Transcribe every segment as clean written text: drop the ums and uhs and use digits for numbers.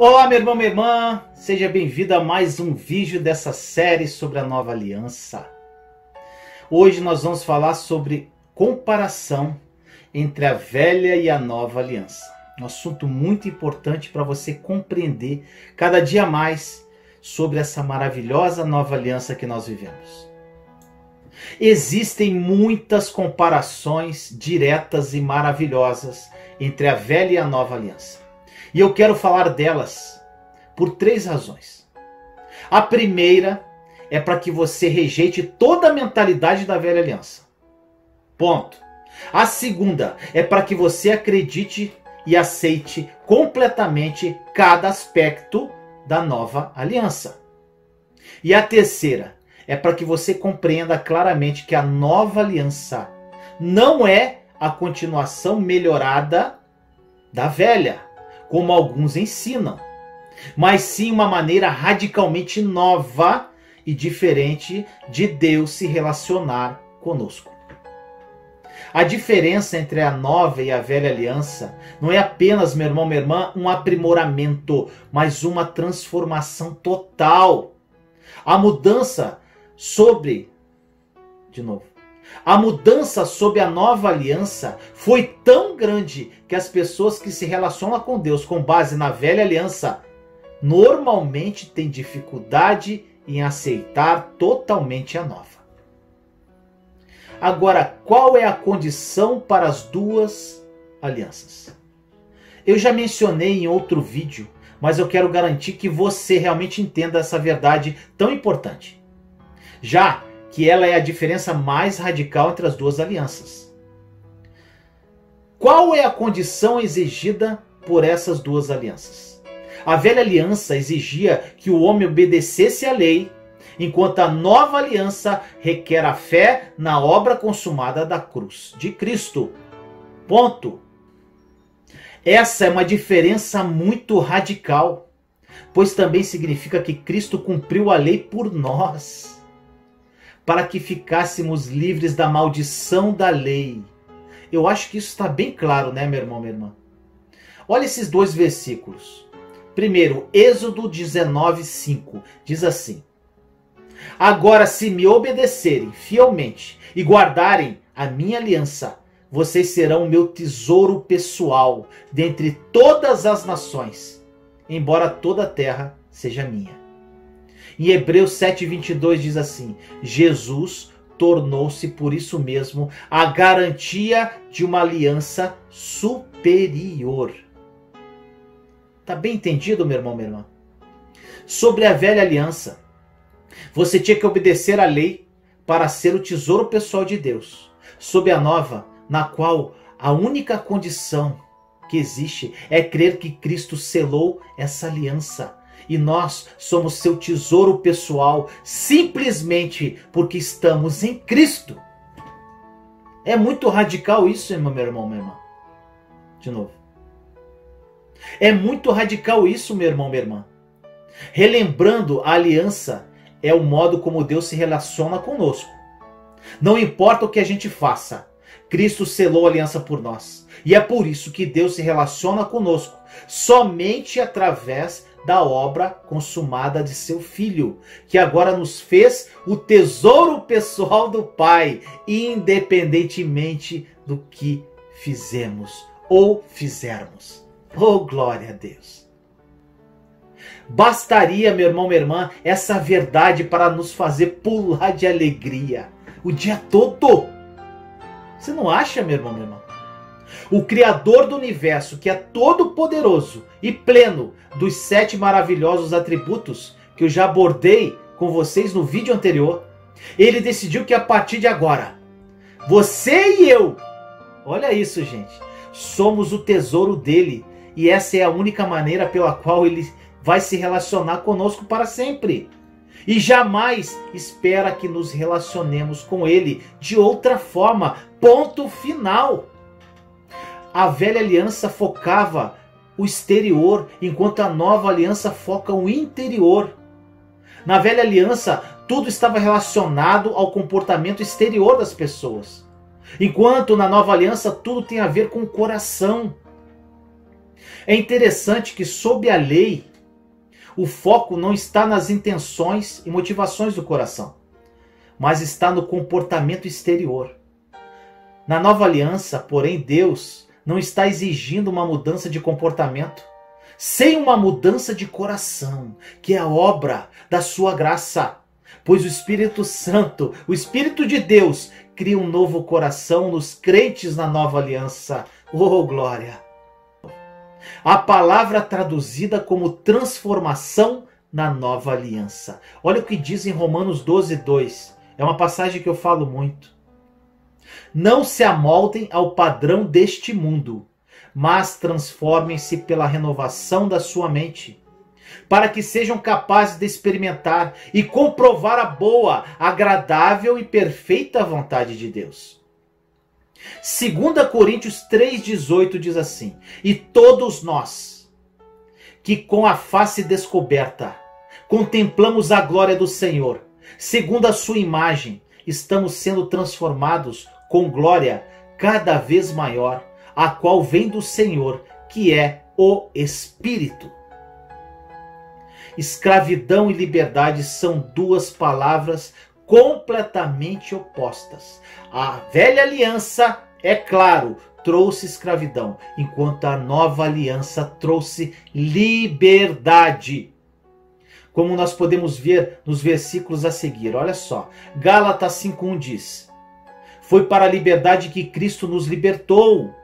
Olá, meu irmão, minha irmã, seja bem-vindo a mais um vídeo dessa série sobre a Nova Aliança. Hoje nós vamos falar sobre comparação entre a Velha e a Nova Aliança. Um assunto muito importante para você compreender cada dia mais sobre essa maravilhosa Nova Aliança que nós vivemos. Existem muitas comparações diretas e maravilhosas entre a Velha e a Nova Aliança. E eu quero falar delas por 3 razões. A primeira é para que você rejeite toda a mentalidade da Velha Aliança. Ponto. A segunda é para que você acredite e aceite completamente cada aspecto da Nova Aliança. E a terceira é para que você compreenda claramente que a Nova Aliança não é a continuação melhorada da Velha, como alguns ensinam, mas sim uma maneira radicalmente nova e diferente de Deus se relacionar conosco. A diferença entre a nova e a velha aliança não é apenas, meu irmão, minha irmã, um aprimoramento, mas uma transformação total. A mudança sobre a nova aliança foi tão grande que as pessoas que se relacionam com Deus com base na velha aliança normalmente têm dificuldade em aceitar totalmente a nova. Agora, qual é a condição para as duas alianças? Eu já mencionei em outro vídeo, mas eu quero garantir que você realmente entenda essa verdade tão importante, já que ela é a diferença mais radical entre as duas alianças. Qual é a condição exigida por essas duas alianças? A velha aliança exigia que o homem obedecesse à lei, enquanto a nova aliança requer a fé na obra consumada da cruz de Cristo. Ponto. Essa é uma diferença muito radical, pois também significa que Cristo cumpriu a lei por nós, para que ficássemos livres da maldição da lei. Eu acho que isso está bem claro, né, meu irmão, minha irmã? Olha esses 2 versículos. Primeiro, Êxodo 19:5, diz assim: Agora, se me obedecerem fielmente e guardarem a minha aliança, vocês serão o meu tesouro pessoal dentre todas as nações, embora toda a terra seja minha. Em Hebreus 7:22 diz assim: Jesus tornou-se por isso mesmo a garantia de uma aliança superior. Tá bem entendido, meu irmão, minha irmã? Sobre a velha aliança, você tinha que obedecer à lei para ser o tesouro pessoal de Deus. Sob a nova, na qual a única condição que existe é crer que Cristo selou essa aliança. E nós somos seu tesouro pessoal simplesmente porque estamos em Cristo. É muito radical isso, meu irmão, minha irmã. De novo. É muito radical isso, meu irmão, minha irmã. Relembrando, a aliança é o modo como Deus se relaciona conosco. Não importa o que a gente faça, Cristo selou a aliança por nós. E é por isso que Deus se relaciona conosco somente através da obra consumada de seu Filho, que agora nos fez o tesouro pessoal do Pai, independentemente do que fizemos ou fizermos. Oh, glória a Deus! Bastaria, meu irmão, minha irmã, essa verdade para nos fazer pular de alegria o dia todo. Você não acha, meu irmão, minha irmã? O Criador do universo, que é todo poderoso e pleno dos 7 maravilhosos atributos que eu já abordei com vocês no vídeo anterior, ele decidiu que a partir de agora, você e eu, olha isso, gente, somos o tesouro dele, e essa é a única maneira pela qual ele vai se relacionar conosco para sempre. E jamais espera que nos relacionemos com ele de outra forma. Ponto final. A velha aliança focava o exterior, enquanto a nova aliança foca o interior. Na velha aliança, tudo estava relacionado ao comportamento exterior das pessoas, enquanto na nova aliança tudo tem a ver com o coração. É interessante que sob a lei, O foco não está nas intenções e motivações do coração, mas está no comportamento exterior. Na nova aliança, porém, Deus não está exigindo uma mudança de comportamento, sem uma mudança de coração, que é a obra da sua graça. Pois o Espírito Santo, o Espírito de Deus, cria um novo coração nos crentes na nova aliança. Oh, glória! A palavra traduzida como transformação na nova aliança. Olha o que diz em Romanos 12:2. É uma passagem que eu falo muito. Não se amoldem ao padrão deste mundo, mas transformem-se pela renovação da sua mente, para que sejam capazes de experimentar e comprovar a boa, agradável e perfeita vontade de Deus. 2 Coríntios 3,18 diz assim: E todos nós, que com a face descoberta contemplamos a glória do Senhor, segundo a sua imagem, estamos sendo transformados com glória cada vez maior, a qual vem do Senhor, que é o Espírito. Escravidão e liberdade são duas palavras completamente opostas. A velha aliança, é claro, trouxe escravidão, enquanto a nova aliança trouxe liberdade. Como nós podemos ver nos versículos a seguir, olha só. Gálatas 5:1 diz: Foi para a liberdade que Cristo nos libertou.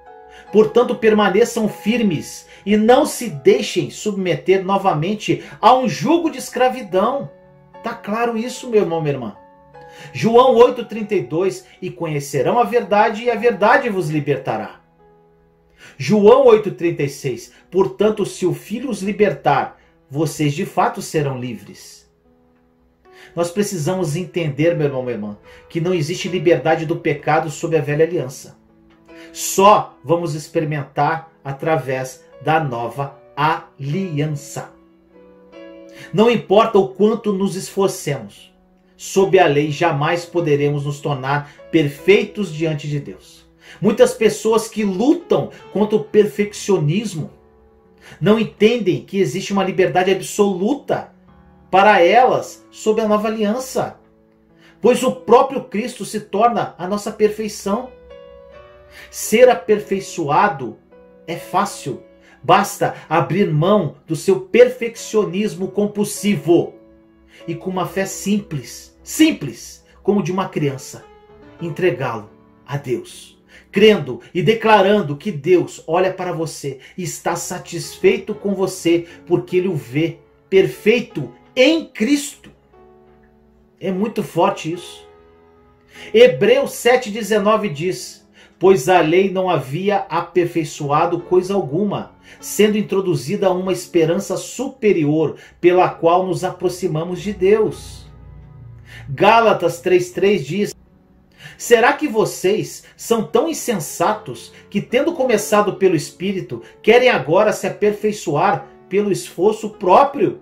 Portanto, permaneçam firmes e não se deixem submeter novamente a um jugo de escravidão. Tá claro isso, meu irmão, minha irmã? João 8,32: E conhecerão a verdade, e a verdade vos libertará. João 8,36: Portanto, se o Filho os libertar, vocês de fato serão livres. Nós precisamos entender, meu irmão, minha irmã, que não existe liberdade do pecado sob a velha aliança. Só vamos experimentar através da nova aliança. Não importa o quanto nos esforcemos, sob a lei jamais poderemos nos tornar perfeitos diante de Deus. Muitas pessoas que lutam contra o perfeccionismo não entendem que existe uma liberdade absoluta para elas sob a nova aliança, pois o próprio Cristo se torna a nossa perfeição. Ser aperfeiçoado é fácil, basta abrir mão do seu perfeccionismo compulsivo e com uma fé simples, como de uma criança, entregá-lo a Deus, crendo e declarando que Deus olha para você e está satisfeito com você porque Ele o vê perfeito em Cristo. É muito forte isso. Hebreus 7,19 diz: Pois a lei não havia aperfeiçoado coisa alguma, sendo introduzida uma esperança superior pela qual nos aproximamos de Deus. Gálatas 3,3 diz: Será que vocês são tão insensatos que, tendo começado pelo Espírito, querem agora se aperfeiçoar pelo esforço próprio?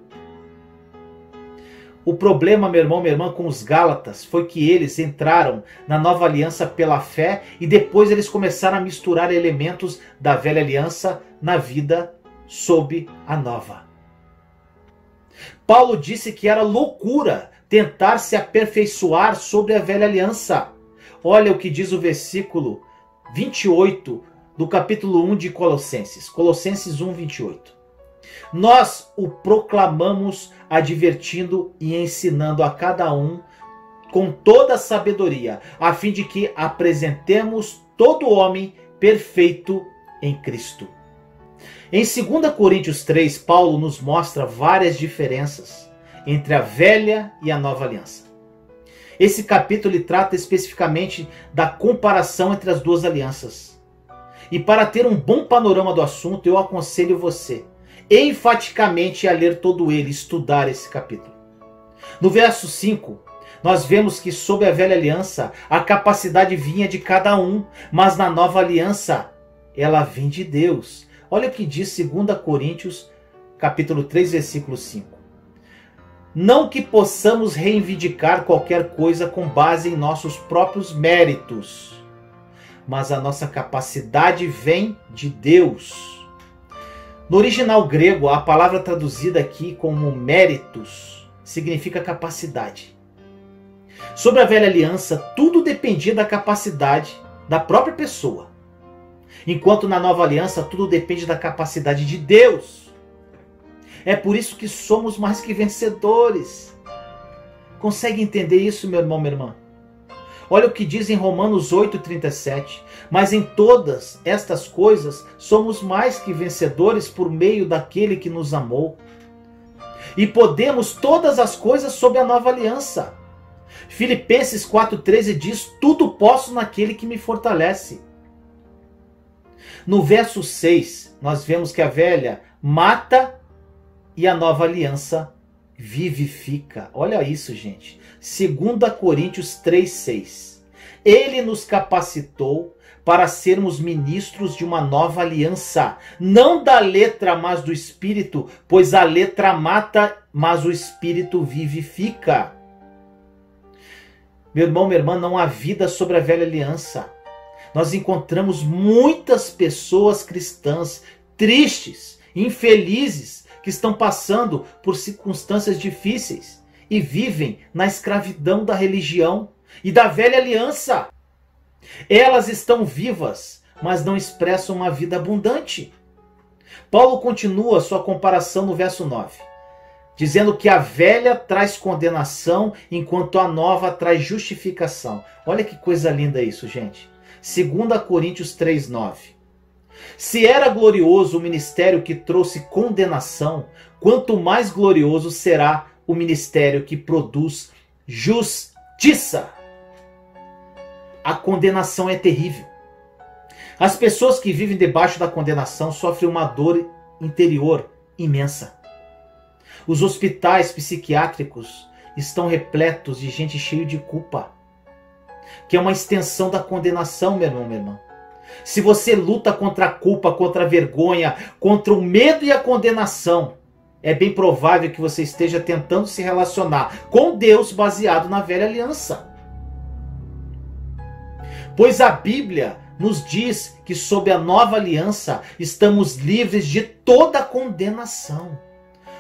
O problema, meu irmão, minha irmã, com os Gálatas foi que eles entraram na nova aliança pela fé e depois eles começaram a misturar elementos da velha aliança na vida sob a nova. Paulo disse que era loucura tentar se aperfeiçoar sobre a velha aliança. Olha o que diz o versículo 28 do capítulo 1 de Colossenses. Colossenses 1:28. Nós o proclamamos advertindo e ensinando a cada um com toda a sabedoria, a fim de que apresentemos todo homem perfeito em Cristo. Em 2 Coríntios 3, Paulo nos mostra várias diferenças entre a velha e a nova aliança. Esse capítulo trata especificamente da comparação entre as duas alianças. E para ter um bom panorama do assunto, eu aconselho você enfaticamente a ler todo ele, estudar esse capítulo. No verso 5, nós vemos que sob a velha aliança a capacidade vinha de cada um, mas na nova aliança ela vem de Deus. Olha o que diz 2 Coríntios capítulo 3, versículo 5. Não que possamos reivindicar qualquer coisa com base em nossos próprios méritos, mas a nossa capacidade vem de Deus. No original grego, a palavra traduzida aqui como méritos significa capacidade. Sobre a velha aliança, tudo dependia da capacidade da própria pessoa. Enquanto na nova aliança, tudo depende da capacidade de Deus. É por isso que somos mais que vencedores. Consegue entender isso, meu irmão, minha irmã? Olha o que diz em Romanos 8,37. Mas em todas estas coisas somos mais que vencedores por meio daquele que nos amou. E podemos todas as coisas sob a nova aliança. Filipenses 4,13 diz: tudo posso naquele que me fortalece. No verso 6, nós vemos que a velha mata e a nova aliança vivifica. Olha isso, gente. 2 Coríntios 3,6. Ele nos capacitou para sermos ministros de uma nova aliança, não da letra, mas do Espírito, pois a letra mata, mas o Espírito vivifica. Meu irmão, minha irmã, não há vida sobre a velha aliança. Nós encontramos muitas pessoas cristãs tristes, infelizes, que estão passando por circunstâncias difíceis e vivem na escravidão da religião e da velha aliança. Elas estão vivas, mas não expressam uma vida abundante. Paulo continua sua comparação no verso 9, dizendo que a velha traz condenação, enquanto a nova traz justificação. Olha que coisa linda isso, gente. 2 Coríntios 3,9. Se era glorioso o ministério que trouxe condenação, quanto mais glorioso será o ministério que produz justiça. A condenação é terrível. As pessoas que vivem debaixo da condenação sofrem uma dor interior imensa. Os hospitais psiquiátricos estão repletos de gente cheia de culpa, que é uma extensão da condenação, meu irmão, minha irmã. Se você luta contra a culpa, contra a vergonha, contra o medo e a condenação, é bem provável que você esteja tentando se relacionar com Deus baseado na velha aliança. Pois a Bíblia nos diz que sob a nova aliança estamos livres de toda condenação.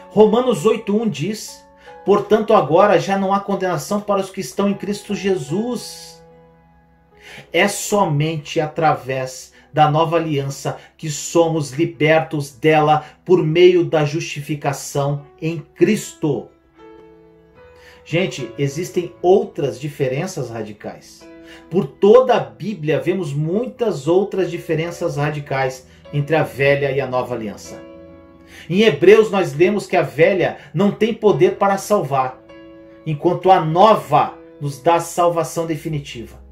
Romanos 8,1 diz: portanto agora já não há condenação para os que estão em Cristo Jesus. É somente através da nova aliança que somos libertos dela por meio da justificação em Cristo. Gente, existem outras diferenças radicais. Por toda a Bíblia vemos muitas outras diferenças radicais entre a velha e a nova aliança. Em Hebreus nós lemos que a velha não tem poder para salvar, enquanto a nova nos dá a salvação definitiva.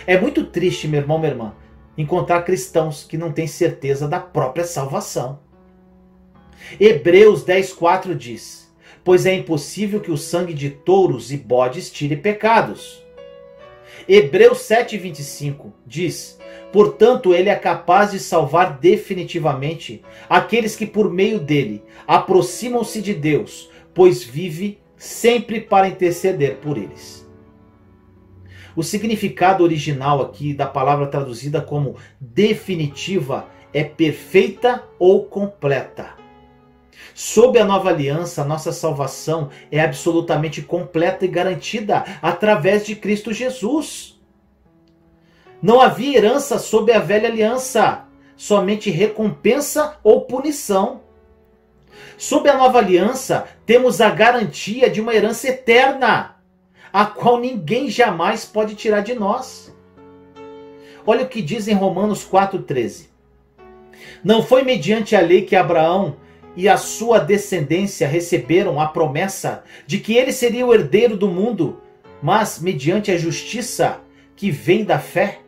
É muito triste, meu irmão, minha irmã, encontrar cristãos que não têm certeza da própria salvação. Hebreus 10,4 diz: pois é impossível que o sangue de touros e bodes tire pecados. Hebreus 7,25 diz: portanto, ele é capaz de salvar definitivamente aqueles que por meio dele aproximam-se de Deus, pois vive sempre para interceder por eles. O significado original aqui da palavra traduzida como definitiva é perfeita ou completa. Sob a nova aliança, nossa salvação é absolutamente completa e garantida através de Cristo Jesus. Não havia herança sob a velha aliança, somente recompensa ou punição. Sob a nova aliança, temos a garantia de uma herança eterna, a qual ninguém jamais pode tirar de nós. Olha o que diz em Romanos 4,13. Não foi mediante a lei que Abraão e a sua descendência receberam a promessa de que ele seria o herdeiro do mundo, mas mediante a justiça que vem da fé.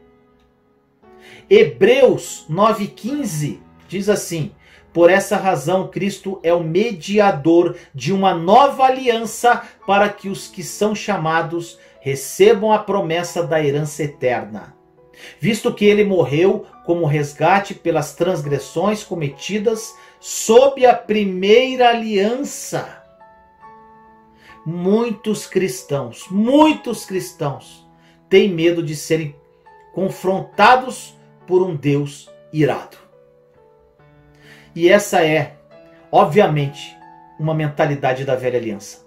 Hebreus 9,15 diz assim: por essa razão Cristo é o mediador de uma nova aliança para que os que são chamados recebam a promessa da herança eterna, visto que ele morreu como resgate pelas transgressões cometidas sob a primeira aliança. Muitos cristãos têm medo de serem confrontados por um Deus irado. E essa é, obviamente, uma mentalidade da velha aliança.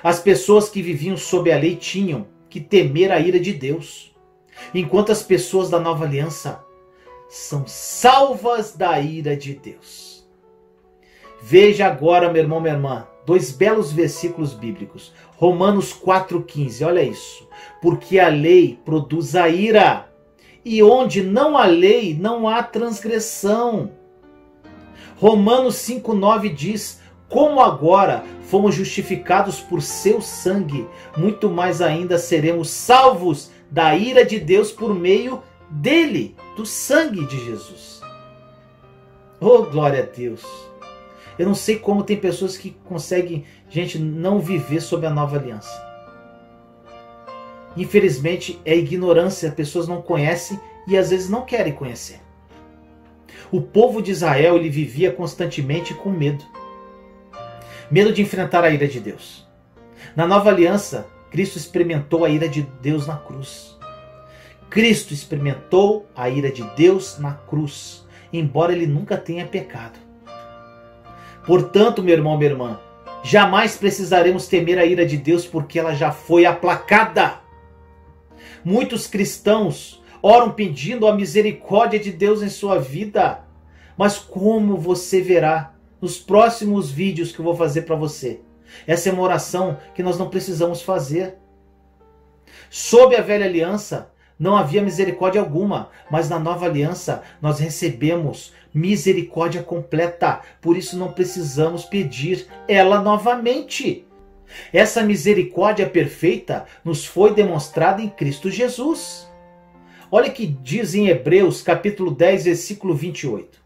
As pessoas que viviam sob a lei tinham que temer a ira de Deus, enquanto as pessoas da nova aliança são salvas da ira de Deus. Veja agora, meu irmão, minha irmã, dois belos versículos bíblicos. Romanos 4,15, olha isso. Porque a lei produz a ira, e onde não há lei, não há transgressão. Romanos 5,9 diz: como agora fomos justificados por seu sangue, muito mais ainda seremos salvos da ira de Deus por meio dele, do sangue de Jesus. Oh, glória a Deus! Eu não sei como tem pessoas que conseguem, gente, não viver sob a nova aliança. Infelizmente, é ignorância, as pessoas não conhecem e às vezes não querem conhecer. O povo de Israel, ele vivia constantemente com medo. Medo de enfrentar a ira de Deus. Na nova aliança, Cristo experimentou a ira de Deus na cruz. Cristo experimentou a ira de Deus na cruz, embora ele nunca tenha pecado. Portanto, meu irmão, minha irmã, jamais precisaremos temer a ira de Deus, porque ela já foi aplacada. Muitos cristãos oram pedindo a misericórdia de Deus em sua vida, mas como você verá nos próximos vídeos que eu vou fazer para você, essa é uma oração que nós não precisamos fazer. Sob a velha aliança, não havia misericórdia alguma, mas na nova aliança nós recebemos misericórdia completa. Por isso não precisamos pedir ela novamente. Essa misericórdia perfeita nos foi demonstrada em Cristo Jesus. Olha o que diz em Hebreus capítulo 10, versículo 28.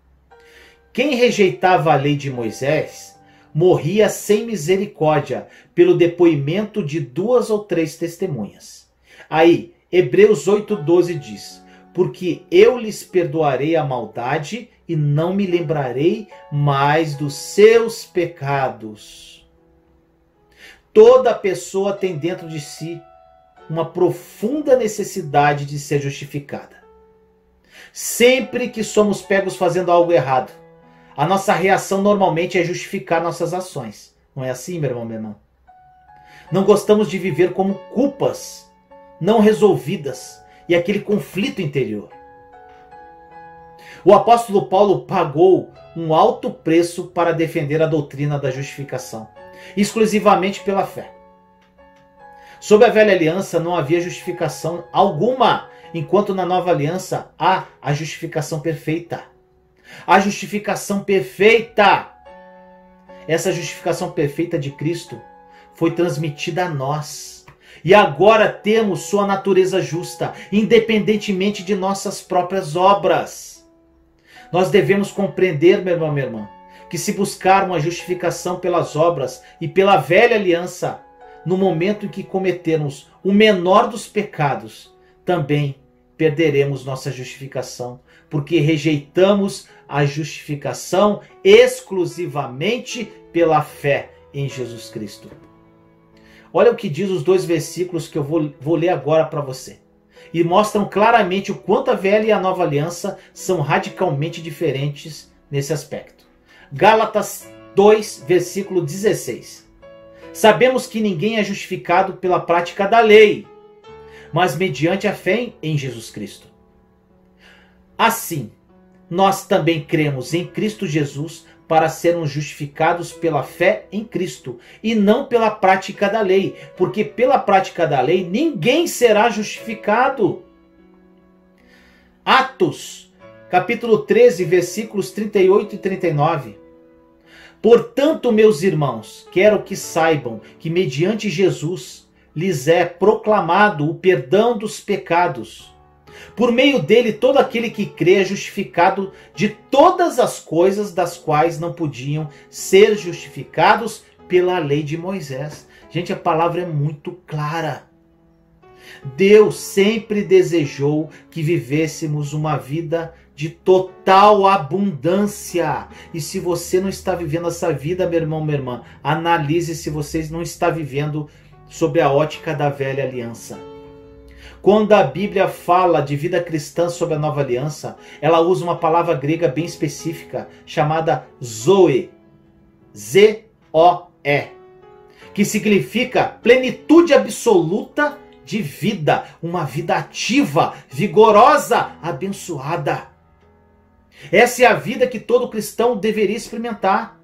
Quem rejeitava a lei de Moisés morria sem misericórdia pelo depoimento de 2 ou 3 testemunhas. Aí, Hebreus 8,12 diz: porque eu lhes perdoarei a maldade e não me lembrarei mais dos seus pecados. Toda pessoa tem dentro de si uma profunda necessidade de ser justificada. Sempre que somos pegos fazendo algo errado, a nossa reação normalmente é justificar nossas ações. Não é assim, meu irmão, minha irmã? Não gostamos de viver como culpas não resolvidas e aquele conflito interior. O apóstolo Paulo pagou um alto preço para defender a doutrina da justificação, exclusivamente pela fé. Sob a velha aliança não havia justificação alguma, enquanto na nova aliança há a justificação perfeita. A justificação perfeita! Essa justificação perfeita de Cristo foi transmitida a nós. E agora temos sua natureza justa, independentemente de nossas próprias obras. Nós devemos compreender, meu irmão, minha irmã, que se buscarmos a justificação pelas obras e pela velha aliança, no momento em que cometermos o menor dos pecados, também perderemos nossa justificação, porque rejeitamos a justificação exclusivamente pela fé em Jesus Cristo. Olha o que diz os 2 versículos que eu vou ler agora para você. E mostram claramente o quanto a velha e a nova aliança são radicalmente diferentes nesse aspecto. Gálatas 2, versículo 16. Sabemos que ninguém é justificado pela prática da lei, mas mediante a fé em Jesus Cristo. Assim, nós também cremos em Cristo Jesus para sermos justificados pela fé em Cristo e não pela prática da lei, porque pela prática da lei ninguém será justificado. Atos, capítulo 13, versículos 38 e 39. Portanto, meus irmãos, quero que saibam que mediante Jesus lhes é proclamado o perdão dos pecados. Por meio dele, todo aquele que crê é justificado de todas as coisas das quais não podiam ser justificados pela lei de Moisés. Gente, a palavra é muito clara. Deus sempre desejou que vivêssemos uma vida de total abundância. E se você não está vivendo essa vida, meu irmão, minha irmã, analise se você não está vivendo sob a ótica da velha aliança. Quando a Bíblia fala de vida cristã sob a nova aliança, ela usa uma palavra grega bem específica, chamada zoe, Z-O-E, que significa plenitude absoluta de vida, uma vida ativa, vigorosa, abençoada. Essa é a vida que todo cristão deveria experimentar.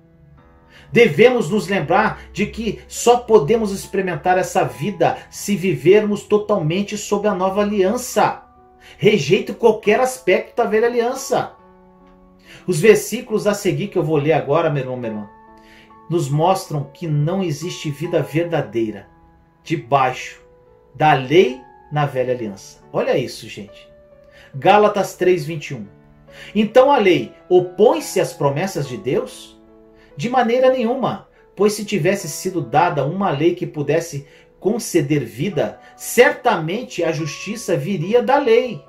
Devemos nos lembrar de que só podemos experimentar essa vida se vivermos totalmente sob a nova aliança. Rejeito qualquer aspecto da velha aliança. Os versículos a seguir que eu vou ler agora, meu irmão, minha irmã, nos mostram que não existe vida verdadeira debaixo da lei na velha aliança. Olha isso, gente. Gálatas 3:21. Então a lei opõe-se às promessas de Deus? De maneira nenhuma, pois se tivesse sido dada uma lei que pudesse conceder vida, certamente a justiça viria da lei.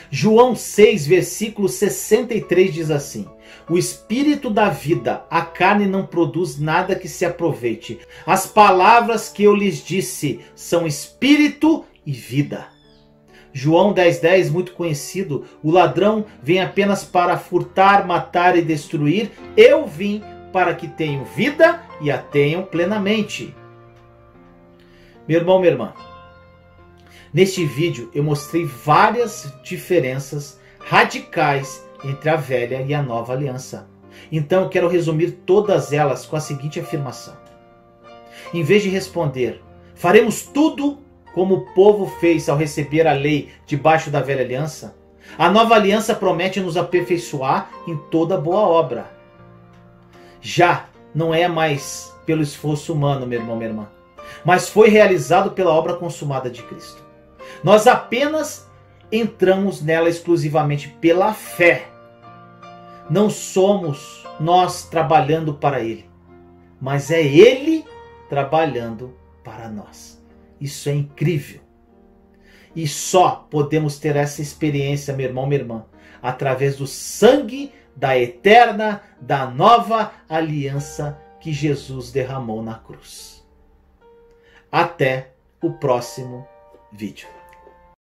João 6, versículo 63 diz assim: o espírito da vida, a carne não produz nada que se aproveite. As palavras que eu lhes disse são espírito e vida. João 10:10, muito conhecido: o ladrão vem apenas para furtar, matar e destruir. Eu vim para que tenham vida e a tenham plenamente. Meu irmão, minha irmã, neste vídeo eu mostrei várias diferenças radicais entre a velha e a nova aliança. Então eu quero resumir todas elas com a seguinte afirmação. Em vez de responder, faremos tudo como o povo fez ao receber a lei debaixo da velha aliança, a nova aliança promete nos aperfeiçoar em toda boa obra. Já não é mais pelo esforço humano, meu irmão, minha irmã, mas foi realizado pela obra consumada de Cristo. Nós apenas entramos nela exclusivamente pela fé. Não somos nós trabalhando para Ele, mas é Ele trabalhando para nós. Isso é incrível. E só podemos ter essa experiência, meu irmão, minha irmã, através do sangue da eterna, da nova aliança que Jesus derramou na cruz. Até o próximo vídeo.